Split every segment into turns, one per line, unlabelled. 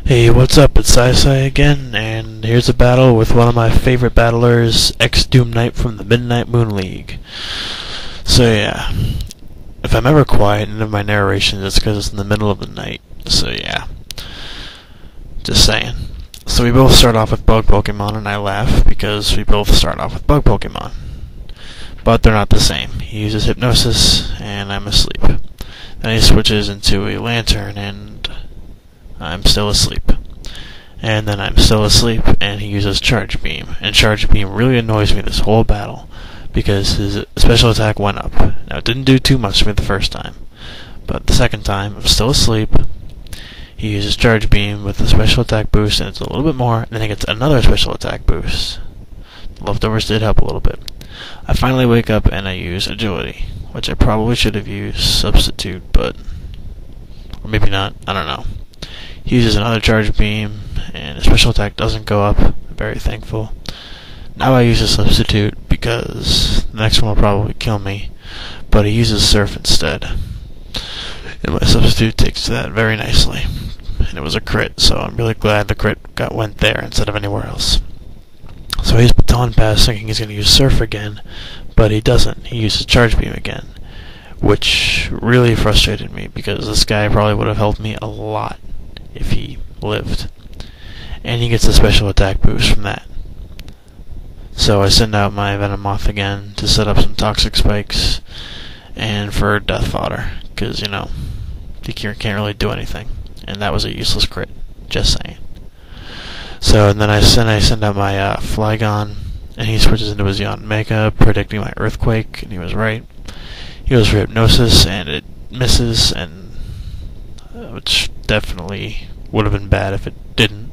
Hey, what's up? It's Sai again, and here's a battle with one of my favorite battlers, xdoomknight from the Midnight Moon League. So yeah, if I'm ever quiet in my narration, it's because it's in the middle of the night. So yeah, just saying. So we both start off with bug Pokemon, and I laugh because we both start off with bug Pokemon. But they're not the same. He uses Hypnosis, and I'm asleep. Then he switches into a Lantern, and I'm still asleep. And then I'm still asleep, and he uses Charge Beam. And Charge Beam really annoys me this whole battle, because his special attack went up. Now, it didn't do too much for me the first time, but the second time, I'm still asleep. He uses Charge Beam with the special attack boost, and it's a little bit more, and then he gets another special attack boost. The leftovers did help a little bit. I finally wake up, and I use Agility, which I probably should have used Substitute, but... or maybe not, I don't know. He uses another Charge Beam, and his special attack doesn't go up. I'm very thankful. Now I use a Substitute, because the next one will probably kill me, but he uses Surf instead. And my Substitute takes that very nicely. And it was a crit, so I'm really glad the crit went there instead of anywhere else. So he's Baton Pass thinking he's going to use Surf again, but he doesn't. He uses Charge Beam again, which really frustrated me, because this guy probably would have helped me a lot if he lived. And he gets a special attack boost from that. So I send out my Venomoth again to set up some Toxic Spikes and for Death Fodder, because, you know, he can't really do anything. And that was a useless crit, just saying. So and then I send out my Flygon, and he switches into his Yon Mega, predicting my Earthquake, and he was right. He goes for Hypnosis, and it misses, and which definitely would have been bad if it didn't.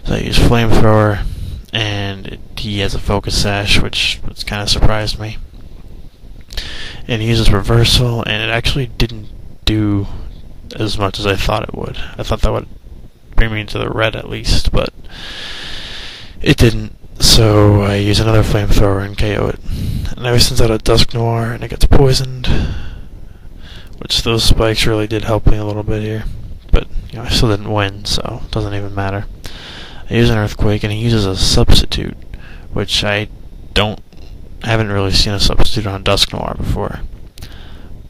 So I use Flamethrower, and he has a Focus Sash, which kind of surprised me. And he uses Reversal, and it actually didn't do as much as I thought it would. I thought that would bring me into the red at least, but it didn't. So I use another Flamethrower and KO it. And I sends out a Dusk Noir, and it gets poisoned, which those spikes really did help me a little bit here. But, you know, I still didn't win, so it doesn't even matter. I use an Earthquake, and he uses a Substitute, which I haven't really seen a Substitute on Dusk Noir before.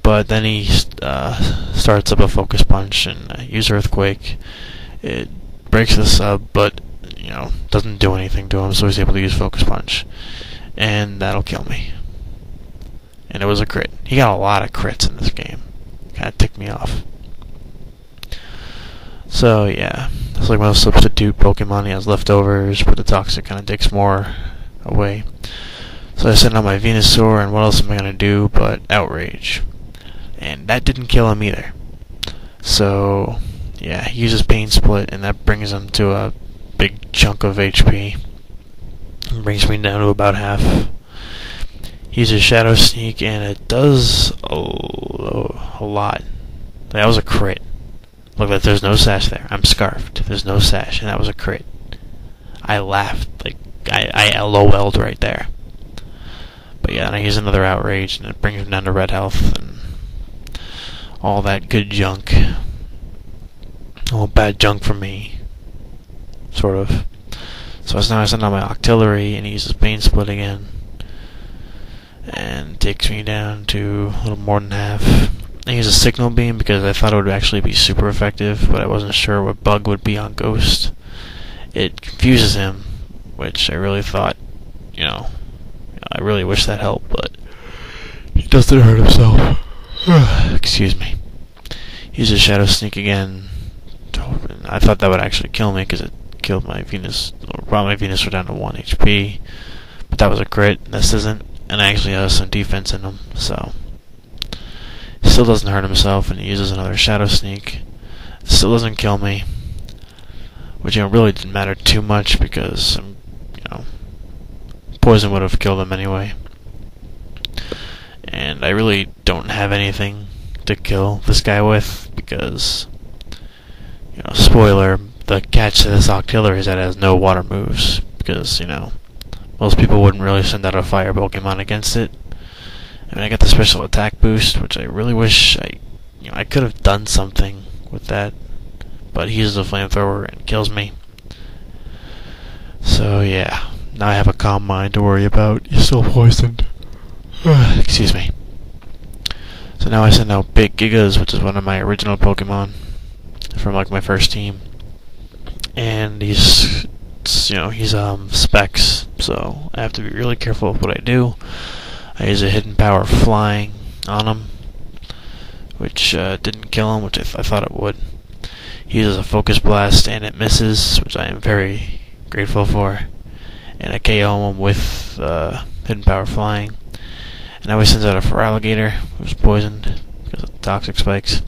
But then he starts up a Focus Punch, and I use Earthquake. It breaks the sub, but, you know, doesn't do anything to him, so he's able to use Focus Punch. And that'll kill me. And it was a crit. He got a lot of crits in this game. Kind of ticked me off. So yeah, it's like my Substitute Pokemon. He has leftovers, but the Toxic kind of takes more away. So I send out my Venusaur, and what else am I going to do but Outrage? And that didn't kill him either. So yeah, he uses Pain Split, and that brings him to a big chunk of HP. It brings me down to about half. He uses Shadow Sneak, and it does a lot. That was a crit. Look, like there's no sash there. I'm scarfed. There's no sash, and that was a crit. I laughed. Like, I LOL'd right there. But yeah, and I use another Outrage, and it brings him down to red health, and all that good junk. All bad junk for me. Sort of. So now I send out my Octillery, and he uses Pain Split again. And takes me down to a little more than half. I use a Signal Beam because I thought it would actually be super effective, but I wasn't sure what bug would be on Ghost. It confuses him, which I really thought, you know, I really wish that helped, but he doesn't hurt himself. Excuse me. He uses Shadow Sneak again. I thought that would actually kill me because it killed my Venus, or brought my Venusaur down to 1 HP, but that was a crit. This isn't, and I actually have some defense in him, so he still doesn't hurt himself, and he uses another Shadow Sneak. It still doesn't kill me, which, you know, really didn't matter too much because, you know, poison would have killed him anyway. And I really don't have anything to kill this guy with because, you know, spoiler, the catch to this Octillery is that it has no water moves because, you know, most people wouldn't really send out a fire Pokemon against it. I mean, I got the special attack boost, which I really wish I could have done something with that, but he uses a flamethrower and kills me. So yeah, now I have a calm mind to worry about. You're still poisoned. Excuse me. So now I send out Big Gigas, which is one of my original Pokemon from like my first team, and he's specs, so I have to be really careful with what I do. I use a hidden power flying on him, which didn't kill him, which I thought it would. He uses a focus blast and it misses, which I am very grateful for, and I KO him with hidden power flying. And now he sends out a Feraligatr, who's poisoned because of toxic spikes.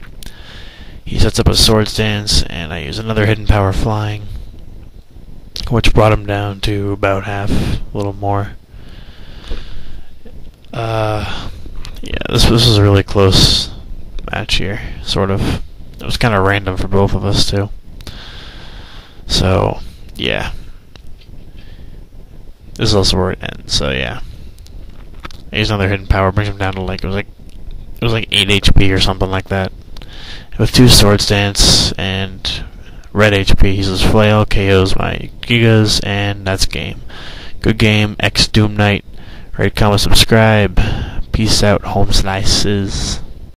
He sets up a Swords Dance, and I use another hidden power flying, which brought him down to about half, a little more. Yeah, this was a really close match here, sort of. It was kind of random for both of us, too. So, yeah. This is also where it ends, so yeah. I use another hidden power, brings him down to like, it was like 8 HP or something like that. With 2 Swords Dance and red HP, he uses Flail, KOs my Gigas, and that's game. Good game, xdoomknight. Rate, comment, subscribe. Peace out, home slices.